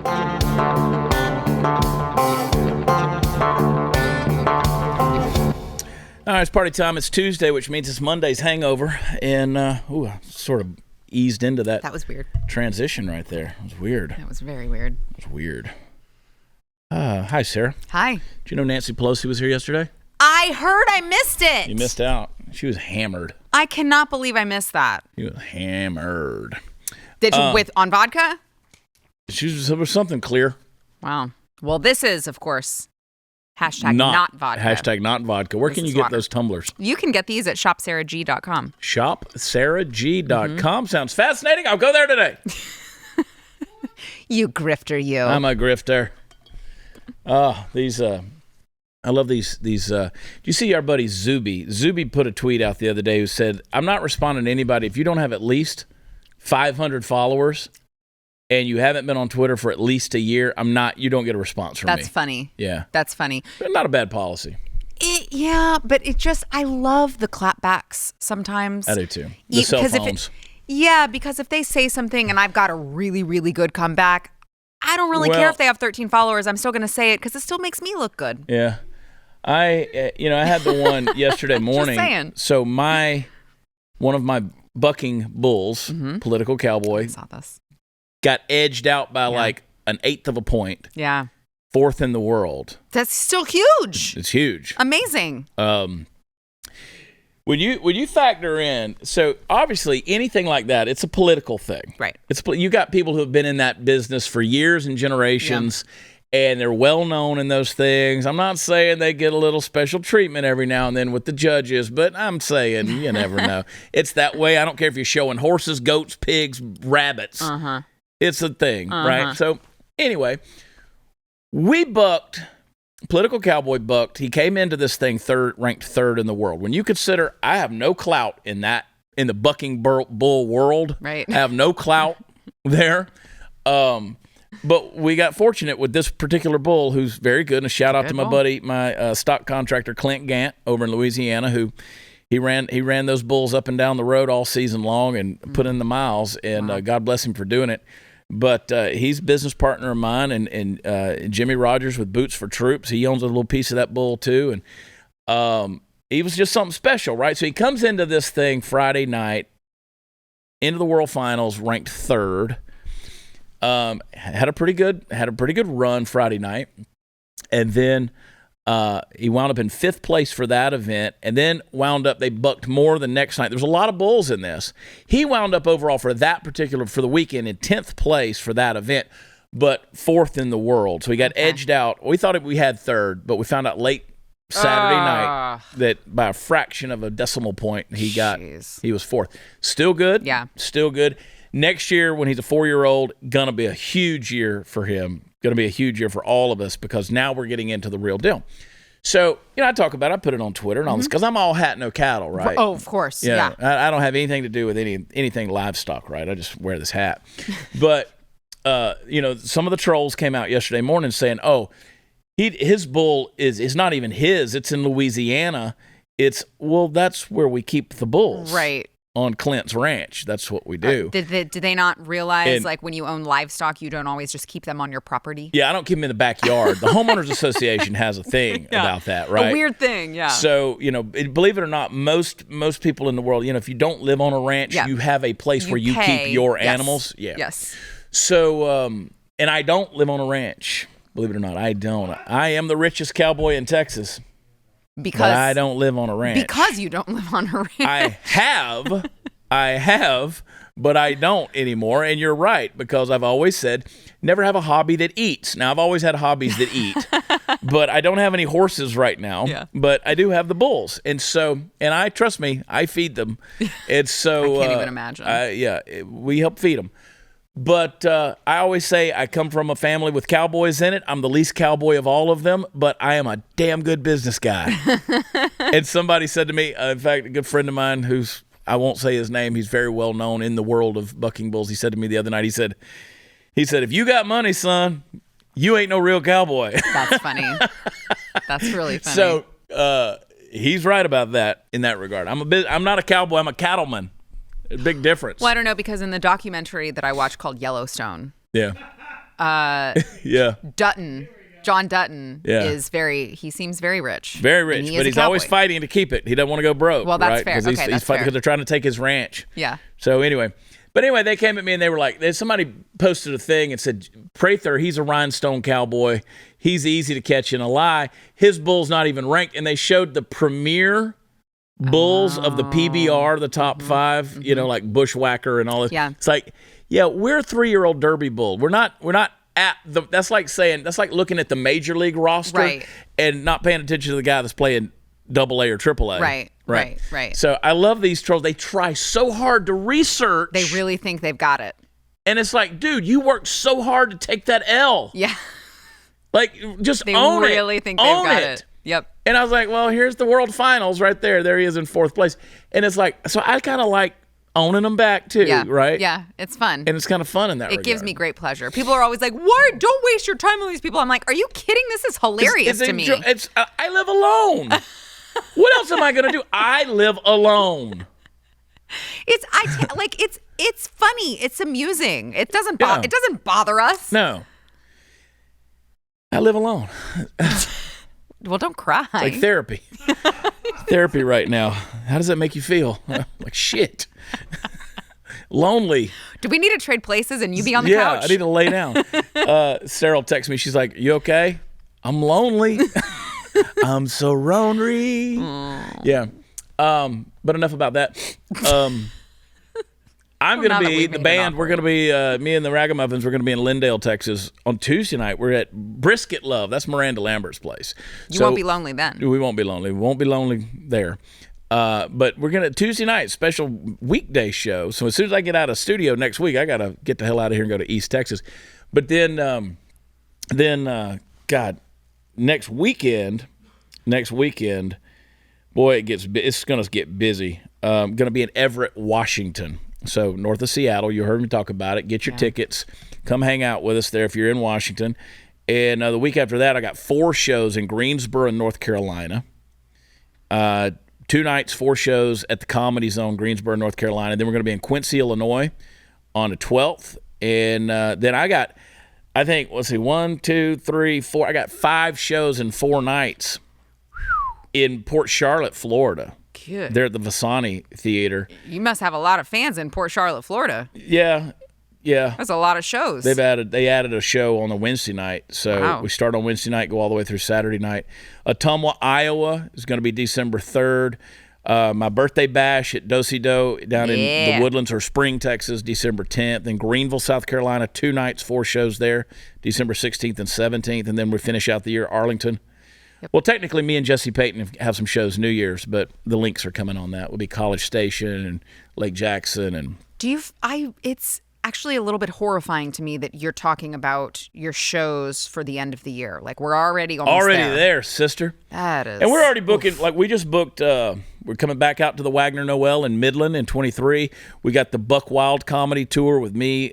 All right, it's party time. It's Tuesday, which means it's Monday's hangover. And, I sort of eased into that. That was weird. Transition right there. It was weird. That was very weird. It was weird. Hi, Sarah. Hi. Did you know Nancy Pelosi was here yesterday? I heard. I missed it. You missed out. She was hammered. I cannot believe I missed that. She was hammered. Did you on vodka? There was something clear. Wow. Well, this is, of course, hashtag not vodka. Hashtag not vodka. Where can you get those tumblers? You can get these at shopsarag.com. Shopsarag.com. Sounds fascinating. I'll go there today. You grifter, you. I'm a grifter. I love these. Do you see our buddy Zuby? Zuby put a tweet out the other day who said, I'm not responding to anybody. If you don't have at least 500 followers and you haven't been on Twitter for at least a year, you don't get a response from me. That's funny. Yeah. That's funny. Not a bad policy. But I love the clapbacks sometimes. I do too. The cell phones. Because if they say something and I've got a really, really good comeback, I don't really care if they have 13 followers. I'm still going to say it because it still makes me look good. Yeah. I had the one yesterday morning. Just saying. So one of my bucking bulls, Political Cowboy, I saw this. Got edged out by like an eighth of a point. Yeah. Fourth in the world. That's still huge. It's huge. Amazing. When you factor in, so obviously anything like that, it's a political thing. Right. You got people who have been in that business for years and generations. Yeah. And they're well known in those things. I'm not saying they get a little special treatment every now and then with the judges, but I'm saying you never know. It's that way. I don't care if you're showing horses, goats, pigs, rabbits. Uh-huh. It's a thing, right? So anyway, Political Cowboy bucked. He came into this thing ranked third in the world. When you consider I have no clout in the bucking bull world, right? I have no clout there. But we got fortunate with this particular bull who's very good. And a shout out to my buddy, my stock contractor, Clint Gant over in Louisiana, who he ran those bulls up and down the road all season long and put in the miles. And God bless him for doing it. But he's a business partner of mine and Jimmy Rogers with Boots for Troops. He owns a little piece of that bull too. And he was just something special, right? So he comes into this thing Friday night, into the World Finals, ranked third. Had a pretty good run Friday night, and then he wound up in fifth place for that event, and then they bucked more the next night. There was a lot of bulls in this. He wound up overall for the weekend in 10th place for that event, but fourth in the world. So he got edged out. We thought we had third, but we found out late Saturday night that by a fraction of a decimal point he was fourth. Still good. Yeah. Still good. Next year, when he's a 4-year-old, going to be a huge year for him. Going to be a huge year for all of us because now we're getting into the real deal. So, I talk about it. I put it on Twitter and all this because I'm all hat, no cattle, right? Oh, of course, yeah. I don't have anything to do with anything livestock, right? I just wear this hat. But, some of the trolls came out yesterday morning saying, his bull is not even his. It's in Louisiana. That's where we keep the bulls. Right. On Clint's ranch. That's what we do. Did they not realize, when you own livestock, you don't always just keep them on your property? Yeah, I don't keep them in the backyard. The Homeowners Association has a thing about that, right? A weird thing, yeah. So, believe it or not, most people in the world, if you don't live on a ranch, you have a place where you keep your animals. Yeah. Yes. So, and I don't live on a ranch. Believe it or not, I don't. I am the richest cowboy in Texas. But I don't live on a ranch. Because you don't live on a ranch. I have, but I don't anymore. And you're right, because I've always said, never have a hobby that eats. Now, I've always had hobbies that eat, but I don't have any horses right now. Yeah. But I do have the bulls. And trust me, I feed them. It's so... I can't even imagine. We help feed them. But I always say I come from a family with cowboys in it. I'm the least cowboy of all of them, but I am a damn good business guy. And somebody said to me, in fact, a good friend of mine I won't say his name, he's very well known in the world of bucking bulls. He said to me the other night, he said, if you got money, son, you ain't no real cowboy. That's funny. That's really funny. So he's right about that in that regard. I'm not a cowboy, I'm a cattleman. A big difference. Well, I don't know, because in the documentary that I watched called Yellowstone, Yeah. Dutton. John Dutton he seems very rich. Very rich, but he's always fighting to keep it. He doesn't want to go broke. Well, that's right? fair. He's that's fighting fair. because they're trying to take his ranch. Yeah. So anyway, they came at me and they were like, somebody posted a thing and said, Prather, he's a rhinestone cowboy. He's easy to catch in a lie. His bull's not even ranked. And they showed the premier bulls of the PBR, the top 5, like Bushwhacker and all this. Yeah. It's like, we're a 3-year-old Derby bull. We're not at that's like looking at the major league roster and not paying attention to the guy that's playing AA or AAA. Right. So I love these trolls. They try so hard to research. They really think they've got it. And it's like, dude, you worked so hard to take that L. Yeah. Like, just own it. They really think they've got it. Yep. And I was like, well, here's the world finals right there. There he is in 4th place. And it's like, so I kind of like owning them back too, right? Yeah, it's fun. And it's kind of fun in that regard. It gives me great pleasure. People are always like, "Why? Don't waste your time on these people." I'm like, "Are you kidding? This is hilarious to me." I live alone. What else am I going to do? I live alone. It's funny. It's amusing. It doesn't bother us. No. I live alone. Well, don't cry. It's like therapy. Therapy right now. How does that make you feel? Like shit. Lonely. Do we need to trade places and you be on the couch? Yeah, I need to lay down. Sarah will text me. She's like, you okay? I'm lonely. I'm so lonely. Yeah. But enough about that. I'm going to be, the band, we're going to be, me and the Ragamuffins, we're going to be in Lindale, Texas on Tuesday night. We're at Brisket Love. That's Miranda Lambert's place. You won't be lonely then. We won't be lonely. We won't be lonely there. But we're going to, Tuesday night, special weekday show. So as soon as I get out of studio next week, I got to get the hell out of here and go to East Texas. But then God, next weekend, boy, it's going to get busy. Going to be in Everett, Washington. So north of Seattle. You heard me talk about it. Get your tickets. Come hang out with us there if you're in Washington. And the week after that, I got 4 shows in Greensboro, North Carolina. 2 nights, 4 shows at the Comedy Zone, Greensboro, North Carolina. Then we're going to be in Quincy, Illinois on the 12th. And then I got, I think, let's see, 1, 2, 3, 4. I got 5 shows in 4 nights in Port Charlotte, Florida. Good. They're at the Vasani Theater. You must have a lot of fans in Port Charlotte, Florida. Yeah. That's a lot of shows. They added a show on the Wednesday night. So we start on Wednesday night, go all the way through Saturday night. Ottumwa, Iowa is going to be December 3rd. My birthday bash at Do-Si-Do down in the Woodlands or Spring, Texas, December 10th. Then Greenville, South Carolina, 2 nights, 4 shows there, December 16th and 17th. And then we finish out the year Arlington. Yep. Well, technically, me and Jesse Payton have some shows New Year's, but the links are coming on that. Will be College Station and Lake Jackson. And it's actually a little bit horrifying to me that you're talking about your shows for the end of the year. Like, we're already almost there, sister. That is. And we're already booking. Like, we just booked. We're coming back out to the Wagner Noel in Midland in 23. We got the Buck Wild comedy tour with me,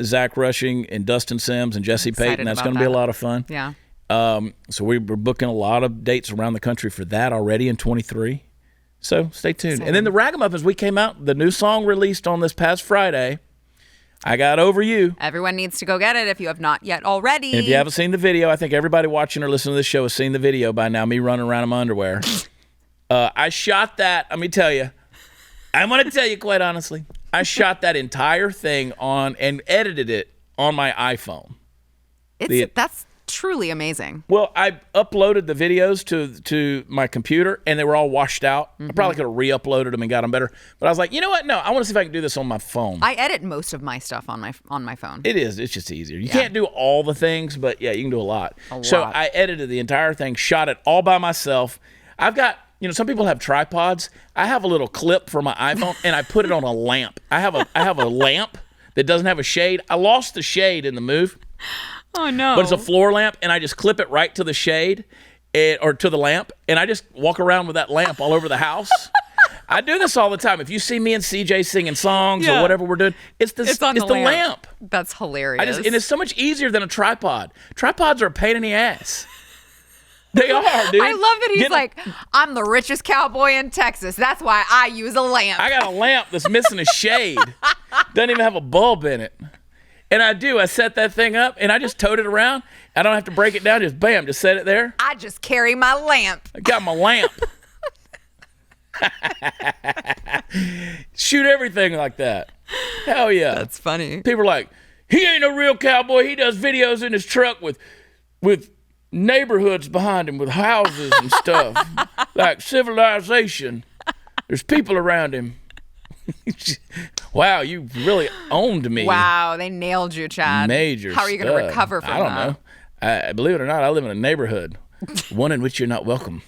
Zach Rushing, and Dustin Sims and Jesse Payton. That's going to be a lot of fun. Yeah. So we're booking a lot of dates around the country for that already in 23. So stay tuned. And then the Ragamuffins, we came out, the new song released on this past Friday, I Got Over You. Everyone needs to go get it if you have not yet already. And if you haven't seen the video, I think everybody watching or listening to this show has seen the video by now, me running around in my underwear. I shot that, let me tell you. I'm going to tell you quite honestly, I shot that entire thing on and edited it on my iPhone. That's truly amazing. Well, I uploaded the videos to my computer, and they were all washed out. I probably could have re-uploaded them and got them better. But I was like, you know what? No, I want to see if I can do this on my phone. I edit most of my stuff on my phone. It's just easier. You can't do all the things, but yeah, you can do a lot. So I edited the entire thing, shot it all by myself. I've got, some people have tripods. I have a little clip for my iPhone, and I put it on a lamp. I have a lamp that doesn't have a shade. I lost the shade in the move. Oh, no. But it's a floor lamp, and I just clip it right to the shade or to the lamp, and I just walk around with that lamp all over the house. I do this all the time. If you see me and CJ singing songs or whatever we're doing, it's the lamp. That's hilarious. And it's so much easier than a tripod. Tripods are a pain in the ass. They are, dude. I love that he's like, I'm the richest cowboy in Texas. That's why I use a lamp. I got a lamp that's missing a shade. Doesn't even have a bulb in it. And I do. I set that thing up, and I just tote it around. I don't have to break it down. Just bam, just set it there. I just carry my lamp. I got my lamp. Shoot everything like that. Hell yeah. That's funny. People are like, he ain't a real cowboy. He does videos in his truck with neighborhoods behind him, with houses and stuff. Like civilization. There's people around him. Wow, you really owned me. Wow, they nailed you, Chad. Major How are you going to recover from that? I don't know. Believe it or not, I live in a neighborhood, one in which you're not welcome.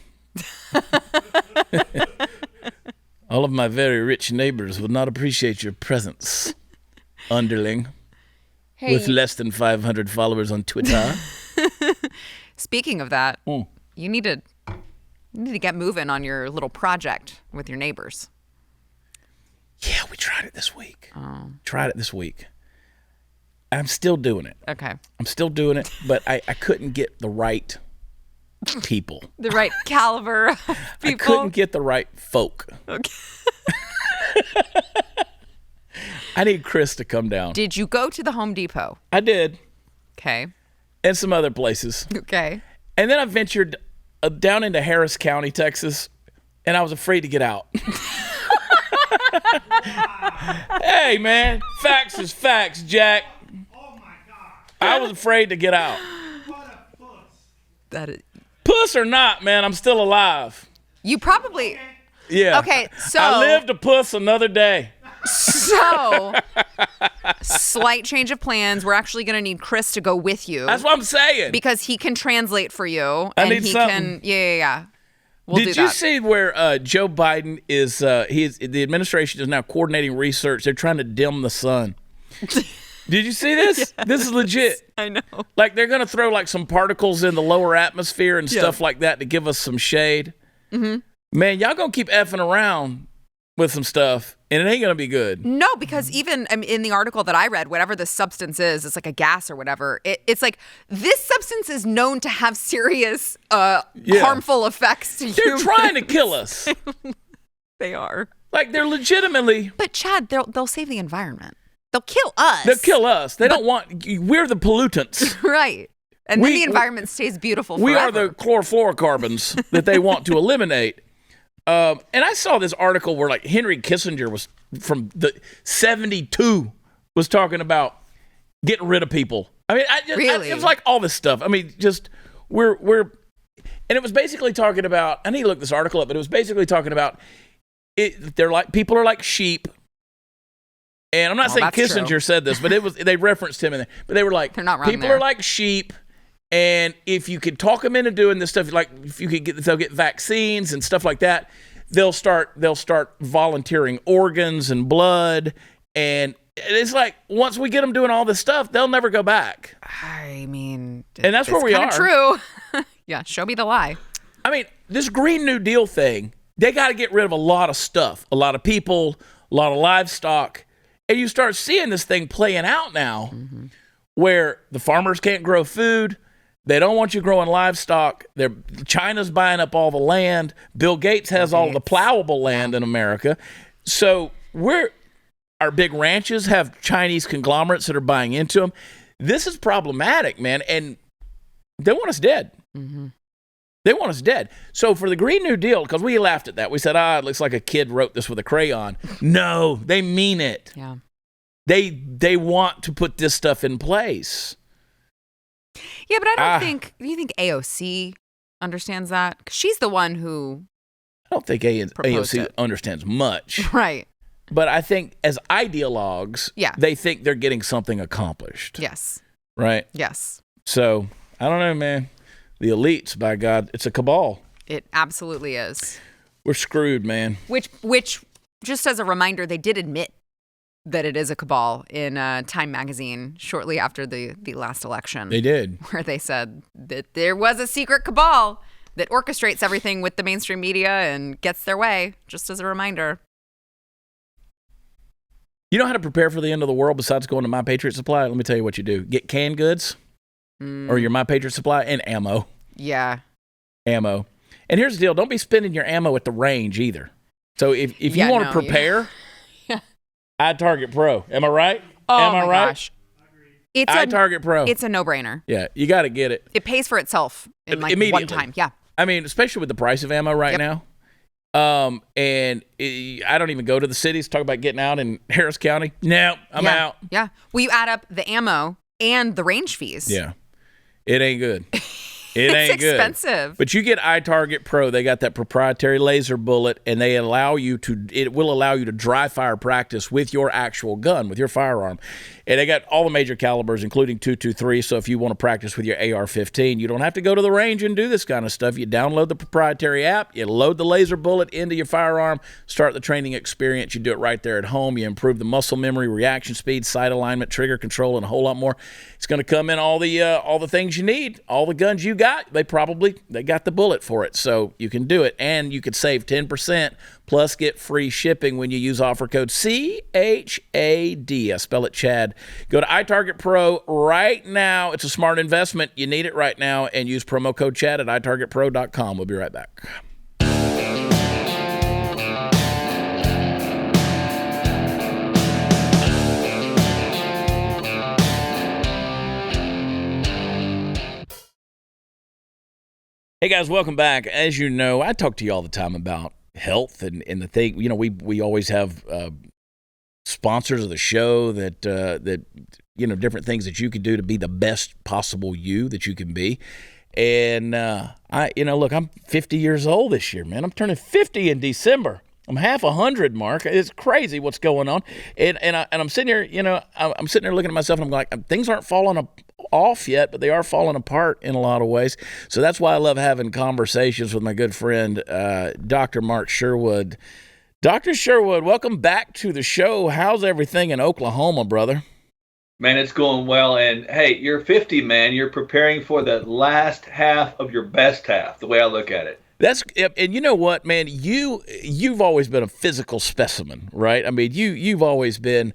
All of my very rich neighbors would not appreciate your presence, underling, with less than 500 followers on Twitter. Speaking of that, you need to get moving on your little project with your neighbors. Yeah, we tried it this week. I'm still doing it. Okay. I'm still doing it, but I couldn't get the right people. The right caliber of people. I couldn't get the right folk. Okay. I need Chris to come down. Did you go to the Home Depot? I did. Okay. And some other places. Okay. And then I ventured down into Harris County, Texas, and I was afraid to get out. Hey, man, facts is facts, Jack. Oh my God. I was afraid to get out. What a puss. That is. Puss or not, man, I'm still alive. You probably. Yeah. Okay, so. I live to puss another day. So, slight change of plans. We're actually going to need Chris to go with you. That's what I'm saying. Because he can translate for you. I and need he something. can. Yeah. We'll do Did you that. see where Joe Biden is? The administration is now coordinating research. They're trying to dim the sun. Did you see this? Yes. This is legit. I know. Like they're going to throw like some particles in the lower atmosphere and stuff like that to give us some shade. Mm-hmm. Man, y'all going to keep effing around with some stuff, and it ain't going to be good. No, because even in the article that I read, whatever the substance is, it's like a gas or whatever. It's like this substance is known to have serious harmful effects to humans. They're trying to kill us. They are. Like they're legitimately. But Chad, they'll save the environment. They'll kill us. They'll kill us. They don't want. We're the pollutants. Right. And then the environment stays beautiful forever. We are the chlorofluorocarbons that they want to eliminate. And I saw this article where like Henry Kissinger was from the 72 was talking about getting rid of people. I mean, it was like all this stuff. I mean, just we're and it was basically talking about. I need to look this article up, but it was basically talking about it. They're like people are like sheep. And I'm not saying Kissinger said this, but they referenced him in there. But they were like, they're not wrong people there. are like sheep. And if you could talk them into doing this stuff, like if you could they'll get vaccines and stuff like that, they'll start volunteering organs and blood. And it's like once we get them doing all this stuff, they'll never go back. I mean, and that's where we are. True. Yeah, show me the lie. I mean, this Green New Deal thing, they got to get rid of a lot of stuff, a lot of people, a lot of livestock. And you start seeing this thing playing out now where the farmers can't grow food. They don't want you growing livestock. China's buying up all the land. Bill Gates has all the plowable land in America. So our big ranches have Chinese conglomerates that are buying into them. This is problematic, man. And they want us dead. Mm-hmm. They want us dead. So for the Green New Deal, because we laughed at that. We said, it looks like a kid wrote this with a crayon. No, they mean it. Yeah. They want to put this stuff in place. Yeah, but I don't think. Do you think AOC understands that? Because she's the one who. I don't think AOC understands much. Right. But I think as ideologues, they think they're getting something accomplished. Yes. Right? Yes. So, I don't know, man. The elites, by God, it's a cabal. It absolutely is. We're screwed, man. Which, just as a reminder, they did admit that it is a cabal in Time magazine shortly after the last election. They did. Where they said that there was a secret cabal that orchestrates everything with the mainstream media and gets their way, just as a reminder. You know how to prepare for the end of the world besides going to My Patriot Supply? Let me tell you what you do. Get canned goods or your My Patriot Supply and ammo. Yeah. Ammo. And here's the deal. Don't be spending your ammo at the range either. So if you want to prepare... iTarget Pro. Am I right? Oh, Am I right? Gosh. It's iTarget Pro. It's a no-brainer. Yeah, you got to get it. It pays for itself in like immediately. one time. Yeah. I mean, especially with the price of ammo right now. I don't even go to the cities. Talk about getting out in Harris County. No, I'm out. Yeah. Well, you add up the ammo and the range fees. Yeah. It ain't good. It's expensive. But you get iTarget Pro. They got that proprietary laser bullet, and it will allow you to dry fire practice with your actual gun, with your firearm. And they got all the major calibers, including .223. So if you want to practice with your AR-15, you don't have to go to the range and do this kind of stuff. You download the proprietary app, you load the laser bullet into your firearm, start the training experience. You do it right there at home. You improve the muscle memory, reaction speed, sight alignment, trigger control, and a whole lot more. It's going to come in all the things you need, all the guns you got. They got the bullet for it, so you can do it, and you could save 10% plus get free shipping when you use offer code CHAD. I spell it Chad. Go to iTarget Pro right now. It's a smart investment. You need it right now, and use promo code Chad at itargetpro.com. We'll be right back. Hey guys, welcome back. As you know, I talk to you all the time about health and the thing. You know, we always have sponsors of the show that different things that you can do to be the best possible you that you can be. And look, I'm 50 years old this year, man. I'm turning 50 in December. I'm half 100, Mark. It's crazy what's going on. And I'm sitting here, I'm sitting there looking at myself, and I'm like, things aren't falling off yet, but they are falling apart in a lot of ways. So that's why I love having conversations with my good friend, Dr. Mark Sherwood. Dr. Sherwood, welcome back to the show. How's everything in Oklahoma, brother? Man, it's going well. And hey, you're 50, man. You're preparing for the last half of your best half, the way I look at it. And you know what, man, you've always been a physical specimen, right? I mean, you've always been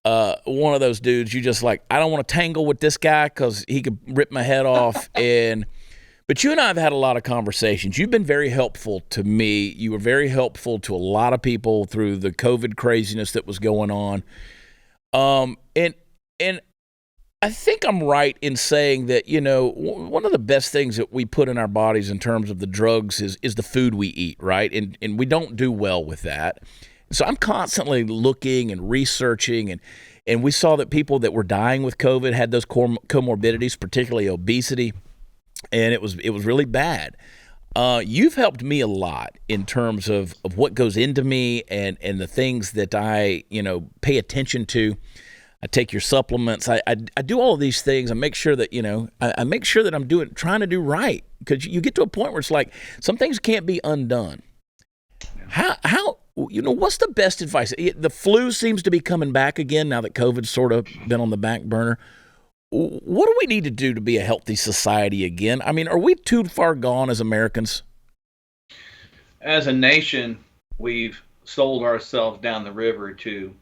one of those dudes. You just like, I don't want to tangle with this guy because he could rip my head off. But you and I have had a lot of conversations. You've been very helpful to me. You were very helpful to a lot of people through the COVID craziness that was going on. And I think I'm right in saying that, one of the best things that we put in our bodies in terms of the drugs is the food we eat, right? And we don't do well with that. So I'm constantly looking and researching, and we saw that people that were dying with COVID had those comorbidities, particularly obesity, and it was really bad. You've helped me a lot in terms of what goes into me and the things that I, pay attention to. I take your supplements. I do all of these things. I make sure that, I make sure that I'm trying to do right, because you get to a point where it's like some things can't be undone. How what's the best advice? The flu seems to be coming back again now that COVID's sort of been on the back burner. What do we need to do to be a healthy society again? I mean, are we too far gone as Americans? As a nation, we've sold ourselves down the river to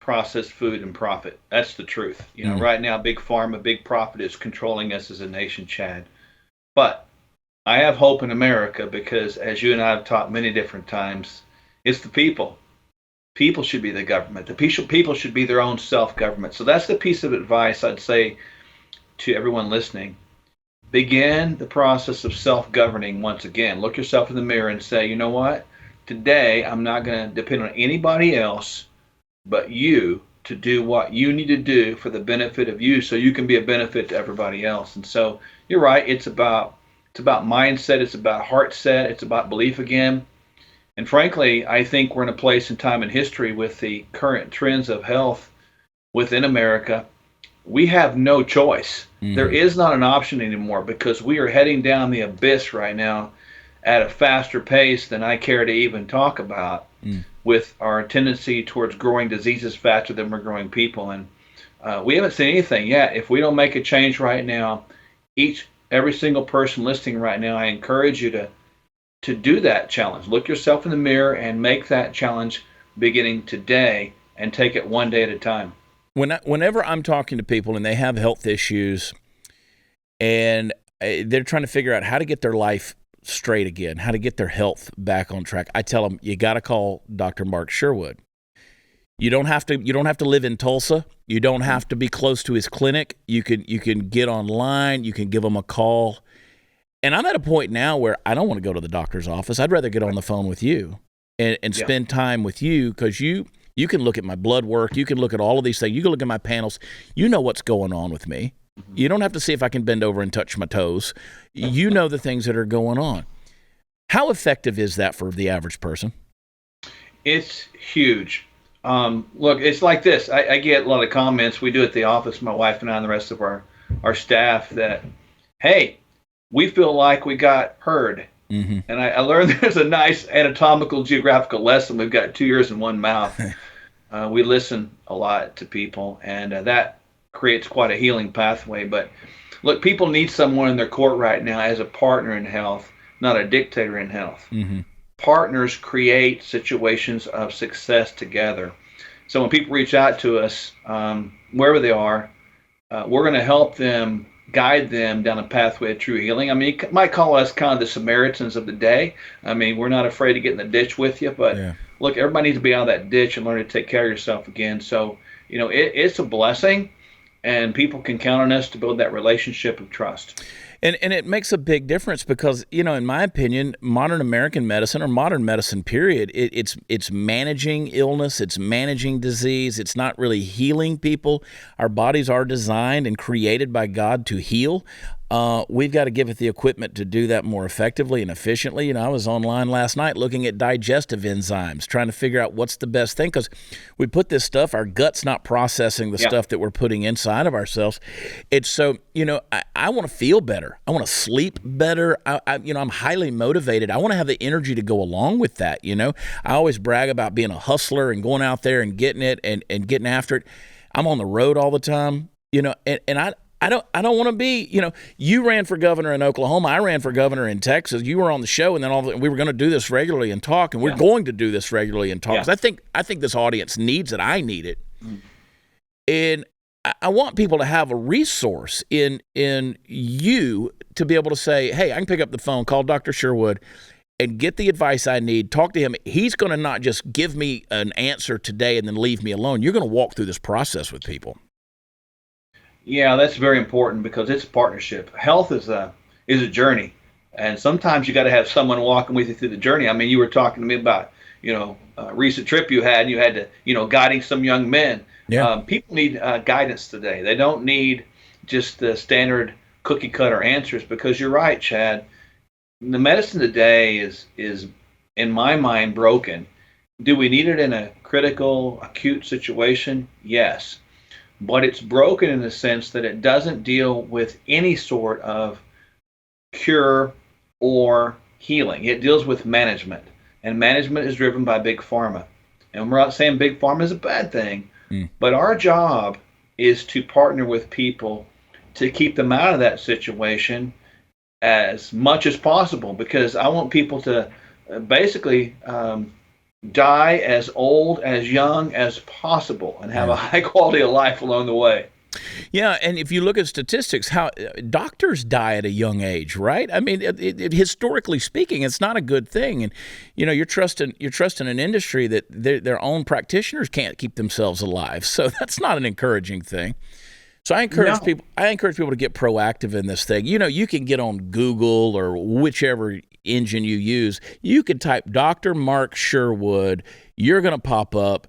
processed food and profit. That's the truth. Right now, big pharma, big profit is controlling us as a nation, Chad. But I have hope in America because, as you and I have talked many different times, it's the people. People should be the government. The people should be their own self-government. So that's the piece of advice I'd say to everyone listening. Begin the process of self-governing once again. Look yourself in the mirror and say, you know what? Today, I'm not going to depend on anybody else but you to do what you need to do for the benefit of you, so you can be a benefit to everybody else. And so you're right. It's about mindset. It's about heart set. It's about belief again. And frankly, I think we're in a place in time in history with the current trends of health within America. We have no choice. Mm-hmm. There is not an option anymore, because we are heading down the abyss right now at a faster pace than I care to even talk about, with our tendency towards growing diseases faster than we're growing people. And we haven't seen anything yet. If we don't make a change right now, every single person listening right now, I encourage you to do that challenge. Look yourself in the mirror and make that challenge beginning today, and take it one day at a time. Whenever I'm talking to people and they have health issues and they're trying to figure out how to get their life straight again, how to get their health back on track, I tell them, you got to call Dr. Mark Sherwood. You don't have to live in Tulsa. You don't have to be close to his clinic. You can get online. You can give him a call. And I'm at a point now where I don't want to go to the doctor's office. I'd rather get on the phone with you and spend time with you, because you can look at my blood work. You can look at all of these things. You can look at my panels. You know what's going on with me. You don't have to see if I can bend over and touch my toes. You know the things that are going on. How effective is that for the average person? It's huge. Look, it's like this. I get a lot of comments. We do at the office, my wife and I and the rest of our staff, that, hey, we feel like we got heard. Mm-hmm. And I learned there's a nice anatomical geographical lesson. We've got 2 ears and 1 mouth. We listen a lot to people, and that creates quite a healing pathway. But look, people need someone in their court right now as a partner in health, not a dictator in health. Mm-hmm. Partners create situations of success together. So when people reach out to us, wherever they are, we're going to help them, guide them down a pathway of true healing. I mean, you might call us kind of the Samaritans of the day. I mean, we're not afraid to get in the ditch with you, but look, everybody needs to be out of that ditch and learn to take care of yourself again. So, it's a blessing, and people can count on us to build that relationship of trust. And it makes a big difference because, in my opinion, modern American medicine, or modern medicine period, it's managing illness, it's managing disease, it's not really healing people. Our bodies are designed and created by God to heal. We've got to give it the equipment to do that more effectively and efficiently. I was online last night looking at digestive enzymes, trying to figure out what's the best thing, because we put this stuff, our gut's not processing the stuff that we're putting inside of ourselves. It's so, I want to feel better. I want to sleep better. I'm highly motivated. I want to have the energy to go along with that. I always brag about being a hustler and going out there and getting it and getting after it. I'm on the road all the time, and I don't want to be, you ran for governor in Oklahoma. I ran for governor in Texas. You were on the show, and then we were going to do this regularly and talk, and we're going to do this regularly and talk. 'Cause I think this audience needs it. I need it. And I want people to have a resource in you to be able to say, hey, I can pick up the phone, call Dr. Sherwood, and get the advice I need, talk to him. He's going to not just give me an answer today and then leave me alone. You're going to walk through this process with people. Yeah, that's very important, because it's a partnership. Health is a journey, and sometimes you got to have someone walking with you through the journey. I mean, you were talking to me about a recent trip you had, and you had to guiding some young men. Yeah. People need guidance today. They don't need just the standard cookie cutter answers, because you're right, Chad. The medicine today is in my mind broken. Do we need it in a critical, acute situation? Yes. But it's broken in the sense that it doesn't deal with any sort of cure or healing. It deals with management, and management is driven by big pharma. And we're not saying big pharma is a bad thing, but our job is to partner with people to keep them out of that situation as much as possible, because I want people to basically die as old, as young as possible, and have a high quality of life along the way. Yeah, and if you look at statistics, how doctors die at a young age, right? I mean, historically speaking, it's not a good thing. And you're trusting an industry that their own practitioners can't keep themselves alive. So that's not an encouraging thing. So I encourage people to get proactive in this thing. You can get on Google or whichever engine you use. You can type Dr. Mark Sherwood. You're going to pop up.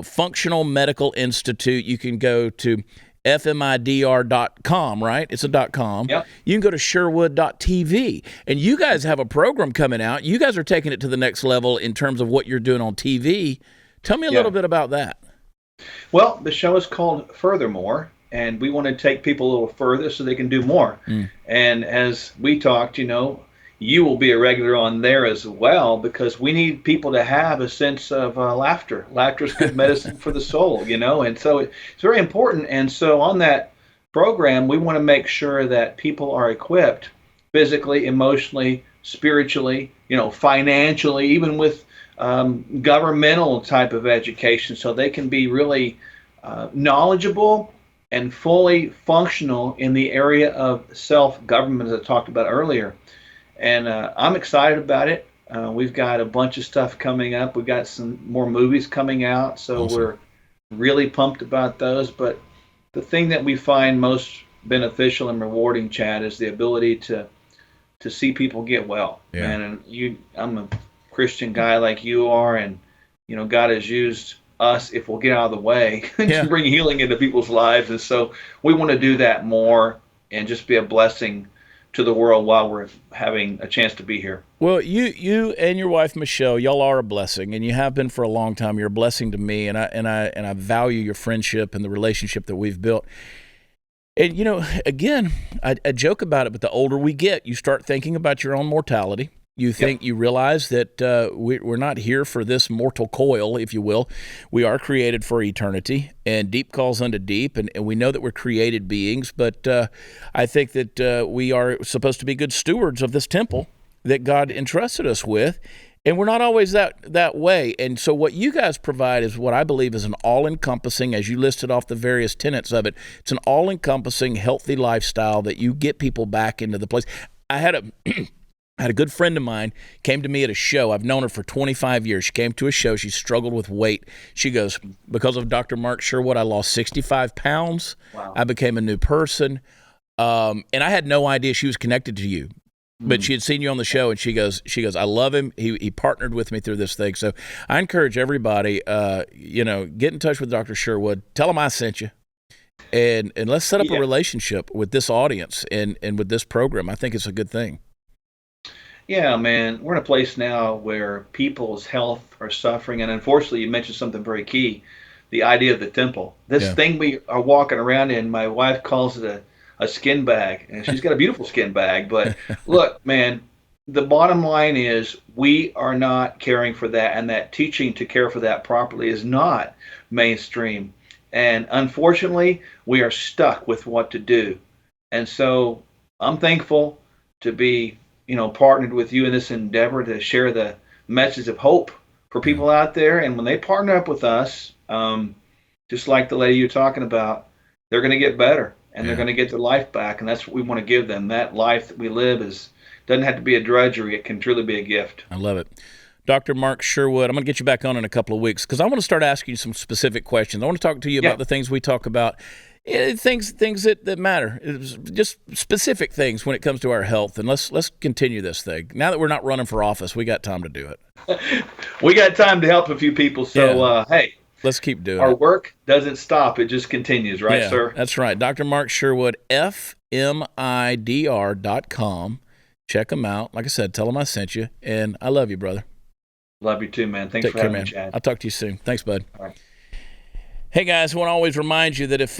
Functional Medical Institute. You can go to fmidr.com, right? It's a .com. Yep. You can go to sherwood.tv. And you guys have a program coming out. You guys are taking it to the next level in terms of what you're doing on TV. Tell me a little bit about that. Well, the show is called Furthermore, and we want to take people a little further so they can do more. And as we talked, you will be a regular on there as well, because we need people to have a sense of laughter. Laughter is good medicine for the soul, and so it's very important. And so on that program, we want to make sure that people are equipped physically, emotionally, spiritually, financially, even with governmental type of education, so they can be really knowledgeable and fully functional in the area of self-government, as I talked about earlier. And I'm excited about it. We've got a bunch of stuff coming up. We've got some more movies coming out, so Awesome. we're really pumped about those. But the thing that we find most beneficial and rewarding, Chad, is the ability to see people get well. Yeah. Man, and I'm a Christian guy like you are, and God has used us, if we'll get out of the way, to bring healing into people's lives. And so we want to do that more and just be a blessing to the world while we're having a chance to be here. Well, you and your wife Michelle, y'all are a blessing, and you have been for a long time. You're a blessing to me, and I value your friendship and the relationship that we've built. And again, I joke about it, but the older we get, you start thinking about your own mortality. You realize that we're not here for this mortal coil, if you will. We are created for eternity, and deep calls unto deep, and we know that we're created beings, but I think that we are supposed to be good stewards of this temple that God entrusted us with, and we're not always that way. And so what you guys provide is what I believe is an all-encompassing, as you listed off the various tenets of it, it's an all-encompassing, healthy lifestyle that you get people back into the place. I had a good friend of mine came to me at a show. I've known her for 25 years. She came to a show. She struggled with weight. She goes, because of Dr. Mark Sherwood, I lost 65 pounds. Wow. I became a new person. And I had no idea she was connected to you. But she had seen you on the show, and she goes, I love him. He partnered with me through this thing. So I encourage everybody, get in touch with Dr. Sherwood. Tell him I sent you. And let's set up a relationship with this audience and with this program. I think it's a good thing. Yeah, man, we're in a place now where people's health are suffering, and unfortunately, you mentioned something very key, the idea of the temple. This thing we are walking around in, my wife calls it a skin bag, and she's got a beautiful skin bag, but look, man, the bottom line is we are not caring for that, and that teaching to care for that properly is not mainstream, and unfortunately, we are stuck with what to do, and so I'm thankful to be partnered with you in this endeavor to share the message of hope for people out there. And when they partner up with us, just like the lady you're talking about, they're going to get better and they're going to get their life back. And that's what we want to give them. That life that we live doesn't have to be a drudgery. It can truly be a gift. I love it. Dr. Mark Sherwood, I'm going to get you back on in a couple of weeks because I want to start asking you some specific questions. I want to talk to you about the things we talk about. Things that matter, just specific things when it comes to our health, and let's continue this thing. Now that we're not running for office, we got time to do it. We got time to help a few people, so hey, let's keep doing our it. work doesn't stop; it just continues, right, sir? That's right. Dr. Mark Sherwood, FMIDR.com. Check him out. Like I said, tell him I sent you, and I love you, brother. Love you too, man. Thanks for having me, Chad. I'll talk to you soon. Thanks, bud. All right. Hey guys, I want to always remind you that if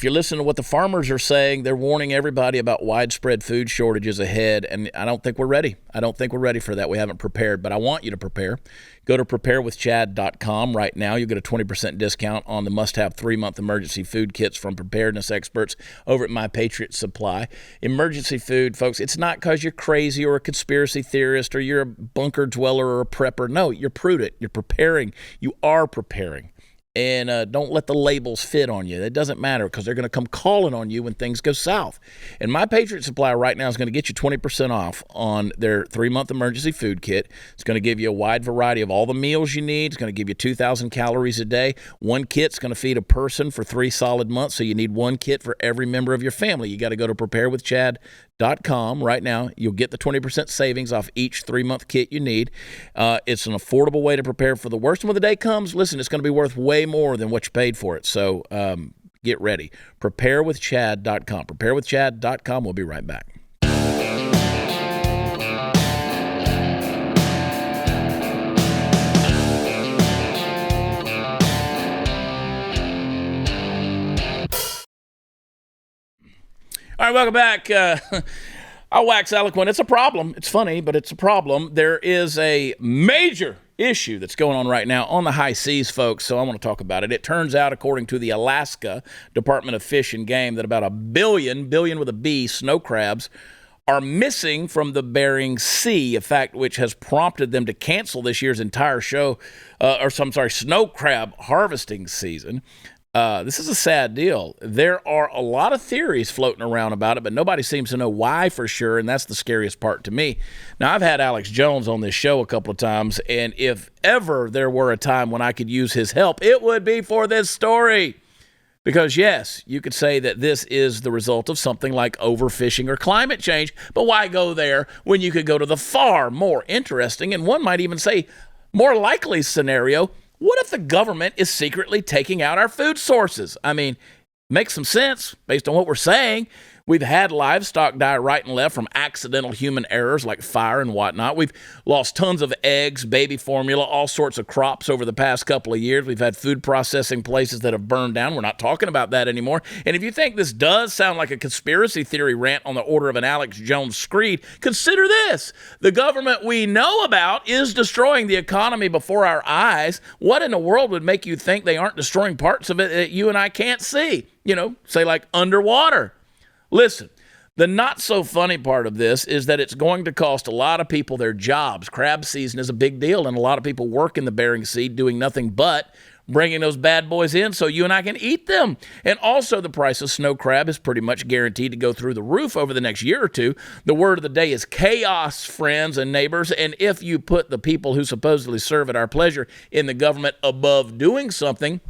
you're listening to what the farmers are saying, they're warning everybody about widespread food shortages ahead, and I don't think we're ready. I don't think we're ready for that. We haven't prepared, but I want you to prepare. Go to preparewithchad.com right now. You'll get a 20% discount on the must-have 3-month emergency food kits from preparedness experts over at My Patriot Supply. Emergency food, folks, it's not because you're crazy or a conspiracy theorist or you're a bunker dweller or a prepper. No, you're prudent. You're preparing. You are preparing. And don't let the labels fit on you. It doesn't matter because they're going to come calling on you when things go south. And My Patriot Supply right now is going to get you 20% off on their 3-month emergency food kit. It's going to give you a wide variety of all the meals you need. It's going to give you 2,000 calories a day. One kit's going to feed a person for 3 solid months, so you need one kit for every member of your family. You got to go to preparewithchad.com right now. You'll get the 20% savings off each 3-month kit you need. It's an affordable way to prepare for the worst. And when the day comes, listen, it's going to be worth way more than what you paid for it. So get ready. Preparewithchad.com. Preparewithchad.com. We'll be right back. All right, welcome back. I'll wax eloquent. It's a problem. It's funny, but it's a problem. There is a major issue that's going on right now on the high seas, folks, so I want to talk about it. It turns out, according to the Alaska Department of Fish and Game, that about 1 billion with a B, snow crabs are missing from the Bering Sea, a fact which has prompted them to cancel this year's entire snow crab harvesting season. This is a sad deal. There are a lot of theories floating around about it, but nobody seems to know why for sure, and that's the scariest part to me. Now, I've had Alex Jones on this show a couple of times, and if ever there were a time when I could use his help, it would be for this story. Because, yes, you could say that this is the result of something like overfishing or climate change, but why go there when you could go to the far more interesting, and one might even say more likely scenario? What if the government is secretly taking out our food sources? I mean, makes some sense based on what we're saying. We've had livestock die right and left from accidental human errors like fire and whatnot. We've lost tons of eggs, baby formula, all sorts of crops over the past couple of years. We've had food processing places that have burned down. We're not talking about that anymore. And if you think this does sound like a conspiracy theory rant on the order of an Alex Jones screed, consider this. The government we know about is destroying the economy before our eyes. What in the world would make you think they aren't destroying parts of it that you and I can't see? You know, say like underwater. Listen, the not so funny part of this is that it's going to cost a lot of people their jobs. Crab season is a big deal, and a lot of people work in the Bering Sea doing nothing but bringing those bad boys in so you and I can eat them. And also the price of snow crab is pretty much guaranteed to go through the roof over the next year or two. The word of the day is chaos, friends and neighbors. And if you put the people who supposedly serve at our pleasure in the government above doing something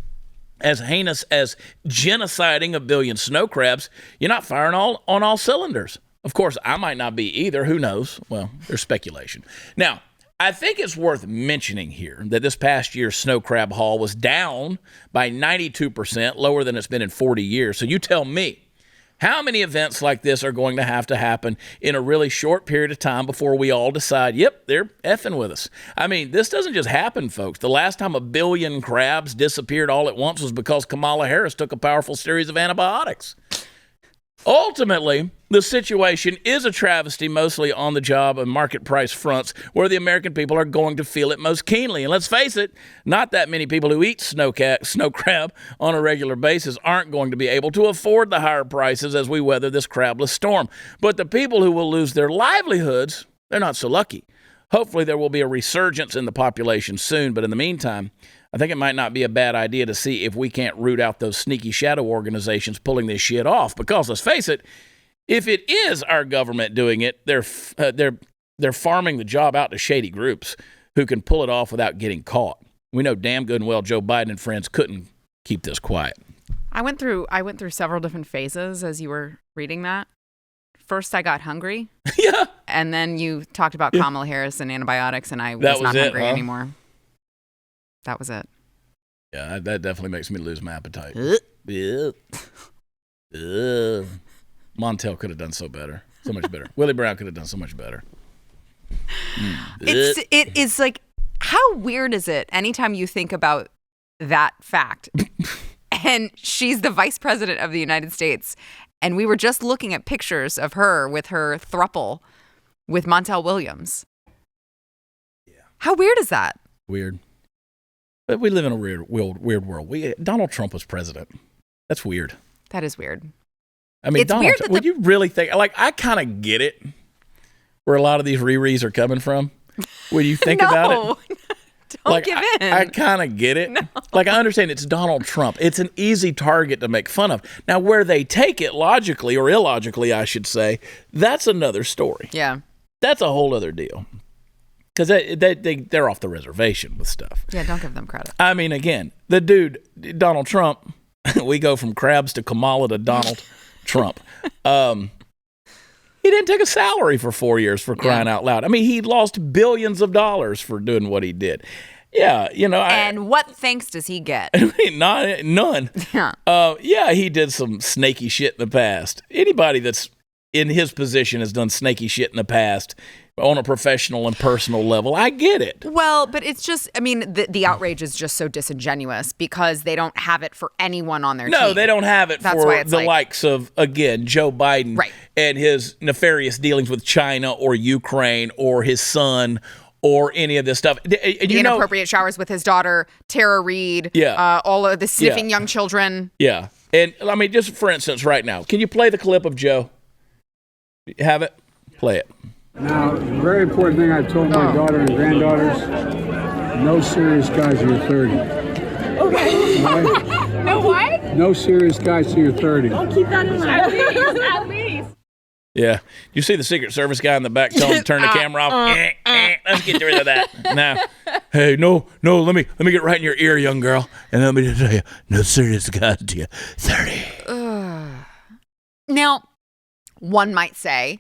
as heinous as genociding a billion snow crabs, you're not firing on all cylinders. Of course, I might not be either. Who knows? Well, there's speculation. Now, I think it's worth mentioning here that this past year's snow crab haul was down by 92%, lower than it's been in 40 years. So you tell me, how many events like this are going to happen in a really short period of time before we all decide, yep, they're effing with us? I mean, this doesn't just happen, folks. The last time a billion crabs disappeared all at once was because Kamala Harris took a powerful series of antibiotics. Ultimately, the situation is a travesty, mostly on the job and market price fronts, where the American people are going to feel it most keenly. And let's face it, not that many people who eat snow crab on a regular basis aren't going to be able to afford the higher prices as we weather this crabless storm. But the people who will lose their livelihoods, they're not so lucky. Hopefully there will be a resurgence in the population soon, but in the meantime, I think it might not be a bad idea to see if we can't root out those sneaky shadow organizations pulling this shit off. Because let's face it, if it is our government doing it, they're farming the job out to shady groups who can pull it off without getting caught. We know damn good and well Joe Biden and friends couldn't keep this quiet. I went through several different phases as you were reading that. First, I got hungry. Yeah. And then you talked about Kamala Harris and antibiotics, and I was not hungry anymore. That was it. Yeah, that definitely makes me lose my appetite. Montel could have done so better. So much better. Willie Brown could have done so much better. It is like, how weird is it anytime you think about that fact? And she's the vice president of the United States. And we were just looking at pictures of her with her throuple with Montel Williams. Yeah. How weird is that? Weird. But we live in a weird world. Donald Trump was president. That's weird. That is weird. I mean, Donald Trump, would you really think, like, I kind of get it where a lot of these Riris are coming from when you think about it. Don't give in. I kind of get it. No. Like, I understand it's Donald Trump. It's an easy target to make fun of. Now, where they take it logically or illogically, I should say, that's another story. Yeah. That's a whole other deal. Because they're off the reservation with stuff. Yeah, don't give them credit. I mean, again, the dude, Donald Trump, we go from crabs to Kamala to Donald Trump. He didn't take a salary for 4 years, for crying out loud. I mean, he lost billions of dollars for doing what he did. Yeah, you know. And what thanks does he get? None. Yeah. He did some snaky shit in the past. Anybody that's in his position has done snaky shit in the past on a professional and personal level. I get it. Well, but it's just, I mean, the outrage is just so disingenuous because they don't have it for anyone on their team. No, they don't have it for the likes of, again, Joe Biden and his nefarious dealings with China or Ukraine or his son or any of this stuff. The inappropriate showers with his daughter, Tara Reid, all of the sniffing young children. Yeah. And, I mean, just for instance, right now, can you play the clip of Joe? Have it? Play it. Now, the very important thing I told my daughter and granddaughters, no serious guys are 30. Okay. Right? No what? No serious guys till you're 30. Keep that in mind. At least. Yeah. You see the Secret Service guy in the back telling him to turn the camera off? Let's get rid of that. Now, hey, no, let me get right in your ear, young girl. And let me just tell you, no serious guys till you're 30. Now, one might say,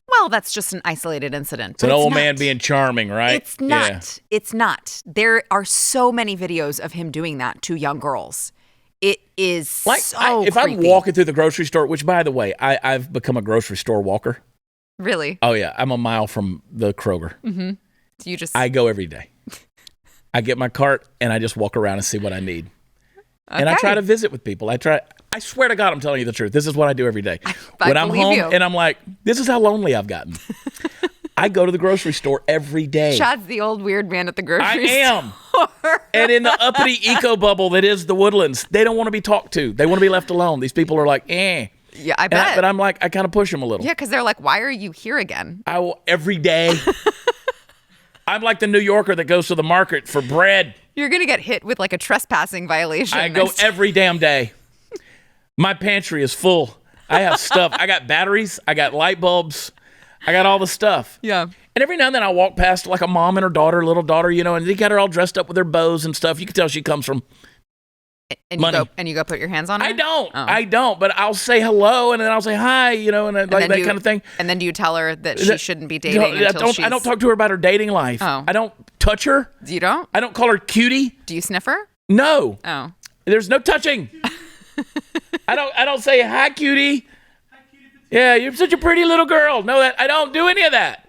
well, that's just an isolated incident. It's an old man being charming, right? It's not. Yeah. It's not. There are so many videos of him doing that to young girls. It is if I'm creepy. walking through the grocery store, which, by the way, I've become a grocery store walker. Really? Oh, yeah. I'm a mile from the Kroger. Mm-hmm. So you just... I go every day. I get my cart, and I just walk around and see what I need. Okay. And I try to visit with people. I swear to God, I'm telling you the truth. This is what I do every day. When I'm home and I'm like, this is how lonely I've gotten. I go to the grocery store every day. Chad's the old weird man at the grocery store. I am. And in the uppity eco bubble that is the Woodlands, they don't want to be talked to. They want to be left alone. These people are like, eh. Yeah, I bet. But I'm like, I kind of push them a little. Yeah, because they're like, why are you here again? I will every day. I'm like the New Yorker that goes to the market for bread. You're going to get hit with like a trespassing violation. I go every damn day. My pantry is full. I have stuff. I got batteries. I got light bulbs. I got all the stuff. Yeah. And every now and then I walk past like a mom and her daughter, little daughter, and they got her all dressed up with their bows and stuff. You can tell she comes from money. You go put your hands on her? I don't. But I'll say hello and then I'll say hi, and like that kind of thing. And then do you tell her that she shouldn't be dating until she's... I don't talk to her about her dating life. Oh. I don't touch her. You don't? I don't call her cutie. Do you sniff her? No. Oh. There's no touching. I don't say hi, cutie. Yeah, you're such a pretty little girl. No, that I don't do any of that.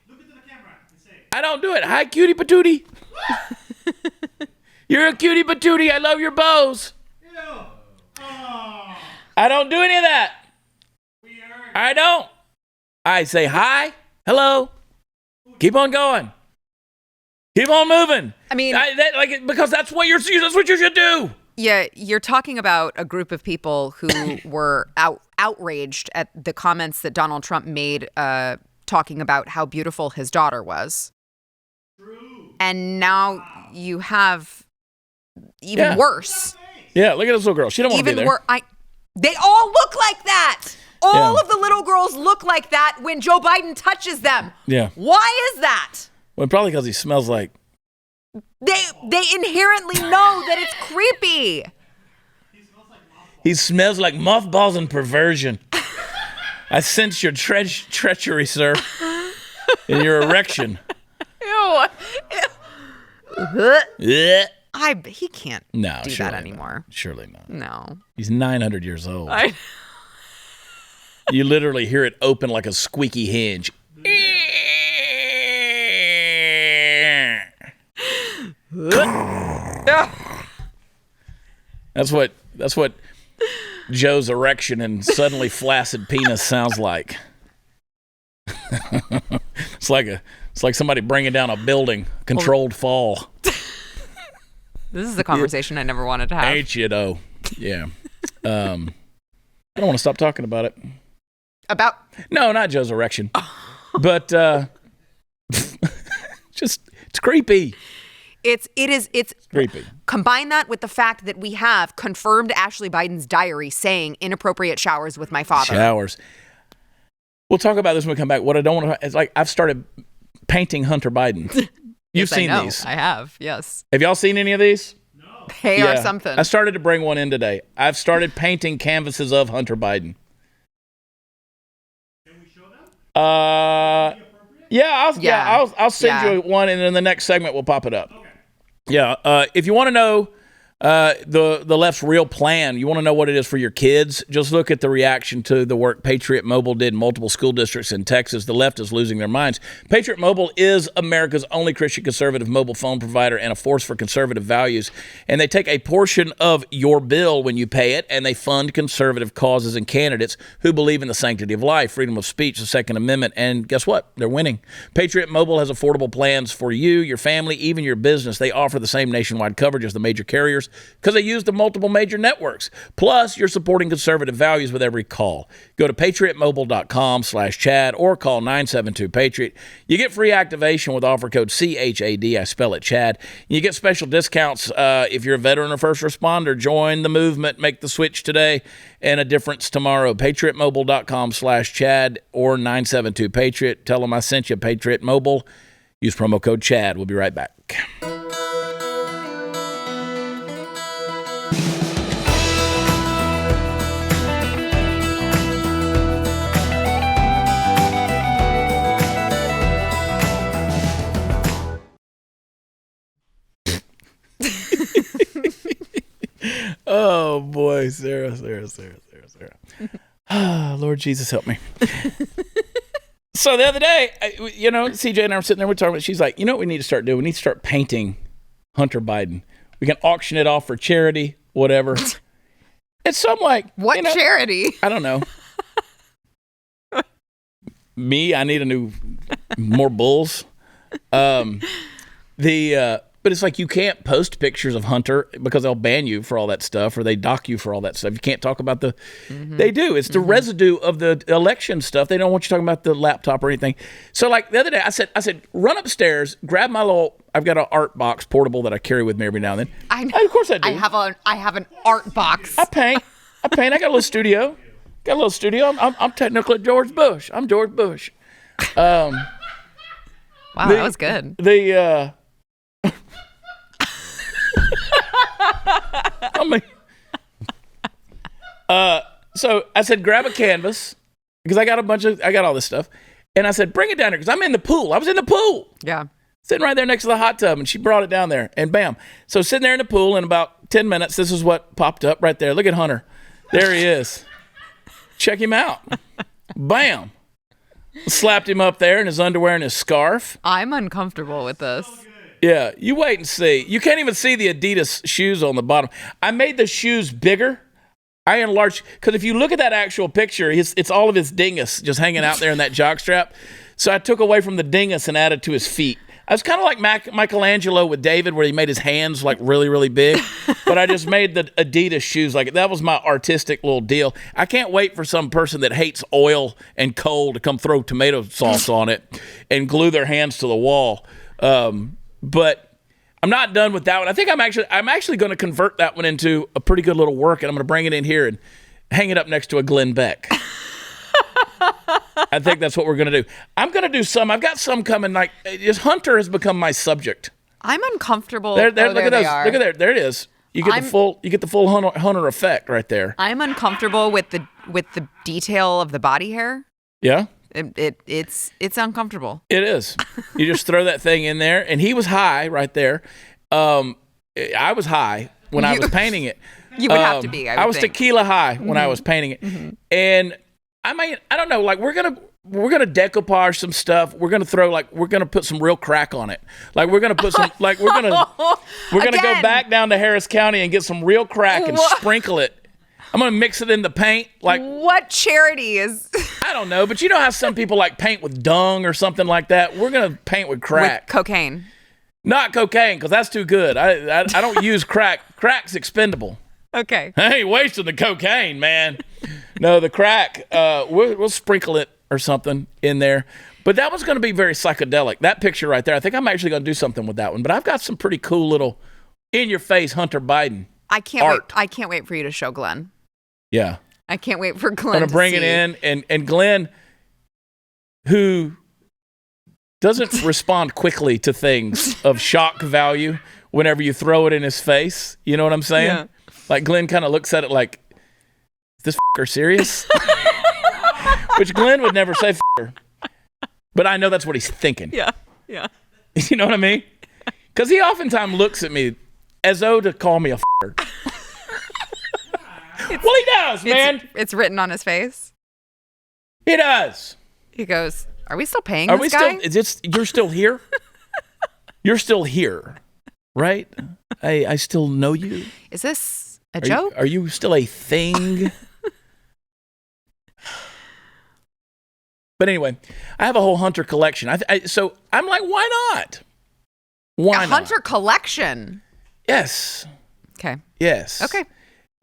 Look into the camera and say, I don't do it. Hi, cutie patootie. You're a cutie patootie. I love your bows. ew. Oh, I don't do any of that. weird. I don't. I say hi, hello. Keep on going. Keep on moving. I mean, because that's what you should do. Yeah, you're talking about a group of people who were outraged at the comments that Donald Trump made talking about how beautiful his daughter was. True. And now you have even worse. Yeah, look at this little girl. She don't want to be there. They all look like that. All of the little girls look like that when Joe Biden touches them. Yeah. Why is that? Well, probably because he smells like... They inherently know that it's creepy. He smells like mothballs and perversion. I sense your treachery, sir, in your erection. Ew. Yeah. He can't No, do surely that anymore. Not. Surely not. No. He's 900 years old. You literally hear it open like a squeaky hinge. That's what Joe's erection and suddenly flaccid penis sounds like. It's like somebody bringing down a building, controlled fall. This is a conversation I never wanted to have. Ain't you though? Yeah. I don't want to stop talking about it. About? No, not Joe's erection, but just it's creepy. It's creepy. Combine that with the fact that we have confirmed Ashley Biden's diary saying inappropriate showers with my father. Showers. We'll talk about this when we come back. What I don't want to, it's like I've started painting Hunter Biden. You've seen these. I have, yes. Have y'all seen any of these? No. They are something. I started to bring one in today. I've started painting canvases of Hunter Biden. Can we show them? I'll send you one, and in the next segment we'll pop it up. Okay. Yeah, if you want to know the left's real plan, you want to know what it is for your kids, just look at the reaction to the work Patriot Mobile did in multiple school districts in Texas. The left is losing their minds. Patriot Mobile is America's only Christian conservative mobile phone provider and a force for conservative values. And they take a portion of your bill when you pay it, and they fund conservative causes and candidates who believe in the sanctity of life, freedom of speech, the Second Amendment. And guess what? They're winning. Patriot Mobile has affordable plans for you, your family, even your business. They offer the same nationwide coverage as the major carriers. carriers because they use the multiple major networks. Plus, you're supporting conservative values with every call. Go to patriotmobile.com/Chad or call 972-PATRIOT. You get free activation with offer code CHAD. I spell it Chad. You get special discounts if you're a veteran or first responder. Join the movement. Make the switch today and a difference tomorrow. patriotmobile.com/Chad or 972-PATRIOT. Tell them I sent you. Patriot Mobile. Use promo code Chad. We'll be right back. Oh, boy. Sarah. Lord Jesus, help me. So the other day, CJ and I were sitting there, we're talking about, she's like, you know what we need to start doing? We need to start painting Hunter Biden. We can auction it off for charity, whatever. And so I'm like, what charity? I don't know. I need more bulls. But it's like you can't post pictures of Hunter because they'll ban you for all that stuff, or they dock you for all that stuff. You can't talk about they do. It's the residue of the election stuff. They don't want you talking about the laptop or anything. So like the other day, I said, run upstairs, grab my I've got an art box portable that I carry with me every now and then. Of course I do. I have an art box. I paint. I got a little studio. I'm technically George Bush. I'm George Bush. Wow, that was good. So I said, grab a canvas because I got all this stuff. And I said, bring it down here because I'm in the pool. I was in the pool. Yeah. Sitting right there next to the hot tub, and she brought it down there, and bam. So sitting there in the pool, in about 10 minutes, this is what popped up right there. Look at Hunter. There he is. Check him out. Bam. Slapped him up there in his underwear and his scarf. I'm uncomfortable with this. Yeah, you wait and see. You can't even see the Adidas shoes on the bottom. I made the shoes bigger. I enlarged, because if you look at that actual picture, it's all of his dingus just hanging out there in that jockstrap. So I took away from the dingus and added to his feet. I was kind of like Michelangelo with David, where he made his hands like really, really big. But I just made the Adidas shoes like that was my artistic little deal. I can't wait for some person that hates oil and coal to come throw tomato sauce on it and glue their hands to the wall. But I'm not done with that one. I think I'm actually going to convert that one into a pretty good little work, and I'm going to bring it in here and hang it up next to a Glenn Beck. I think that's what we're going to do. I'm going to do some. I've got some coming. Like Hunter has become my subject. I'm uncomfortable. Look at those. Look at there. There it is. You get the full Hunter effect right there. I'm uncomfortable with the detail of the body hair. Yeah. It's uncomfortable. It is. You just throw that thing in there, and he was high right there. I was high when I was painting it. You would have to be. I was think. tequila high when I was painting it, and I mean, I don't know. Like we're gonna decoupage some stuff. We're gonna put some real crack on it. Like we're gonna put some. Like we're gonna go back down to Harris County and get some real crack and sprinkle it. I'm going to mix it in the paint. Like what charity is? I don't know, but you know how some people like paint with dung or something like that? We're going to paint with crack. With cocaine. Not cocaine, because that's too good. I don't use crack. Crack's expendable. Okay. I ain't wasting the cocaine, man. No, the crack, we'll sprinkle it or something in there. But that was going to be very psychedelic. That picture right there, I think I'm actually going to do something with that one. But I've got some pretty cool little in-your-face Hunter Biden art. I can't wait for you to show Glenn. Yeah. I can't wait for Glenn I'm going to bring it in. And Glenn, who doesn't respond quickly to things of shock value whenever you throw it in his face. You know what I'm saying? Yeah. Like Glenn kind of looks at it like, is this f***er serious? Which Glenn would never say f***er. But I know that's what he's thinking. Yeah. Yeah. You know what I mean? Because he oftentimes looks at me as though to call me a f***er. Well, he does, man. It's written on his face. He does. He goes, "Are we still paying this guy? You're still here? You're still here, right? I still know you. Is this a joke? Are you still a thing?" But anyway, I have a whole Hunter collection. So I'm like, why not? Why not? Hunter collection. Yes. Okay. Yes. Okay.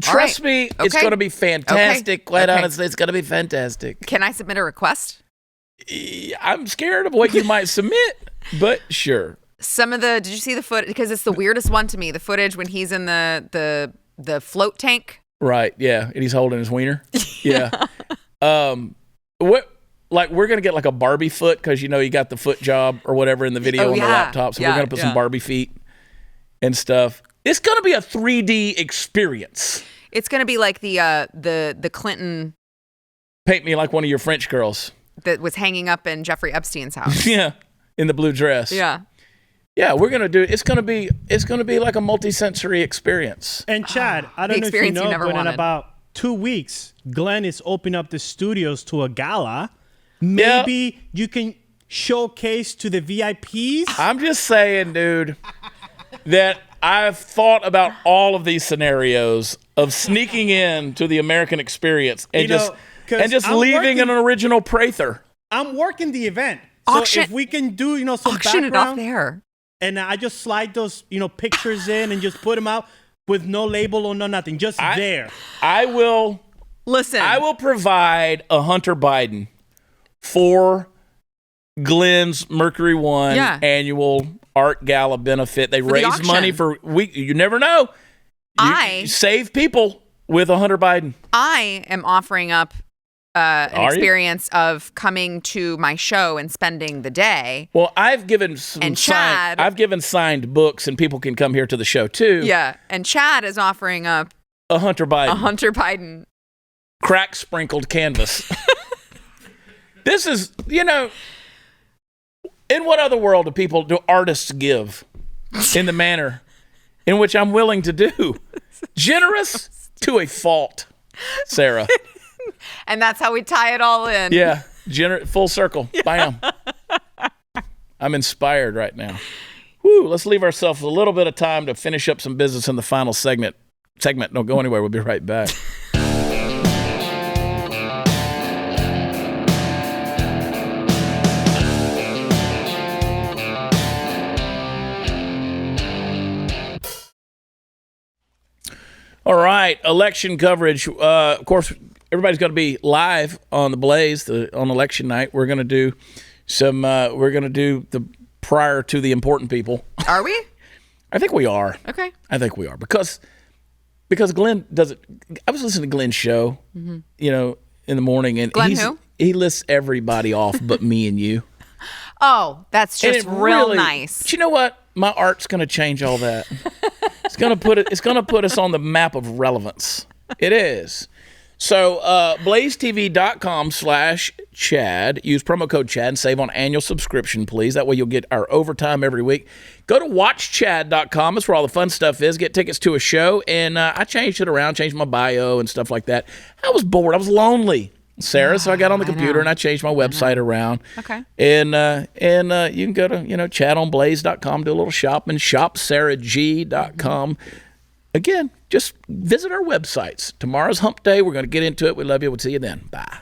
Trust me, it's Okay. going to be fantastic. Okay. Quite Okay. honestly, it's going to be fantastic. Can I submit a request? I'm scared of what you might submit, but sure. Did you see the footage? Because it's the weirdest one to me. The footage when he's in the float tank. Right. Yeah. And he's holding his wiener. Yeah. We're gonna get like a Barbie foot because you got the foot job or whatever in the video on the laptop. So we're gonna put some Barbie feet and stuff. It's gonna be a 3D experience. It's gonna be like the Clinton Paint me like one of your French girls. that was hanging up in Jeffrey Epstein's house. Yeah. In the blue dress. Yeah. Yeah, we're gonna do. It's gonna be like a multi-sensory experience. And Chad, I don't know if you experience you know, never but in wanted. about 2 weeks, Glenn is opening up the studios to a gala. Maybe you can showcase to the VIPs. I'm just saying, dude, that I've thought about all of these scenarios of sneaking in to the American experience and just I'm leaving working- an original Prather. I'm working the event. Auction- So if we can do, some Auction it off background, there. and I just slide those, pictures in and just put them out with no label or no nothing, just there. I will provide a Hunter Biden for Glenn's Mercury One annual art gala benefit. They raise auction. money you never know. You save people with a Hunter Biden. I am offering up an Are you? experience of coming to my show and spending the day. Well, I've given I've given signed books, and people can come here to the show too. Yeah, and Chad is offering up A Hunter Biden. a Hunter Biden. Crack sprinkled canvas. This is, in what other world do artists give in the manner in which I'm willing to do? Generous to a fault, Sarah. And that's how we tie it all in. Yeah, full circle. Bam. I'm inspired right now. Woo, let's leave ourselves a little bit of time to finish up some business in the final segment. Don't go anywhere. We'll be right back. All right, election coverage. Of course, everybody's going to be live on the Blaze on election night. We're going to do some. We're going to do the prior to the important people. Are we? I think we are. Okay. I think we are because Glenn does it. I was listening to Glenn's show, in the morning, and Glenn who? He lists everybody off but me and you. Oh, that's just real nice. But you know what? My art's going to change all that. It's going to put us on the map of relevance. It is. So, blazetv.com/Chad. Use promo code Chad and save on annual subscription, please. That way you'll get our overtime every week. Go to watchchad.com. That's where all the fun stuff is. Get tickets to a show. And I changed it around, changed my bio and stuff like that. I was bored. I was lonely, Sarah. So I got on the computer and I changed my website around. Okay. And you can go to, chadonblaze.com, do a little shopping, shopsarahg.com. Again, just visit our websites. Tomorrow's hump day. We're going to get into it. We love you. We'll see you then. Bye.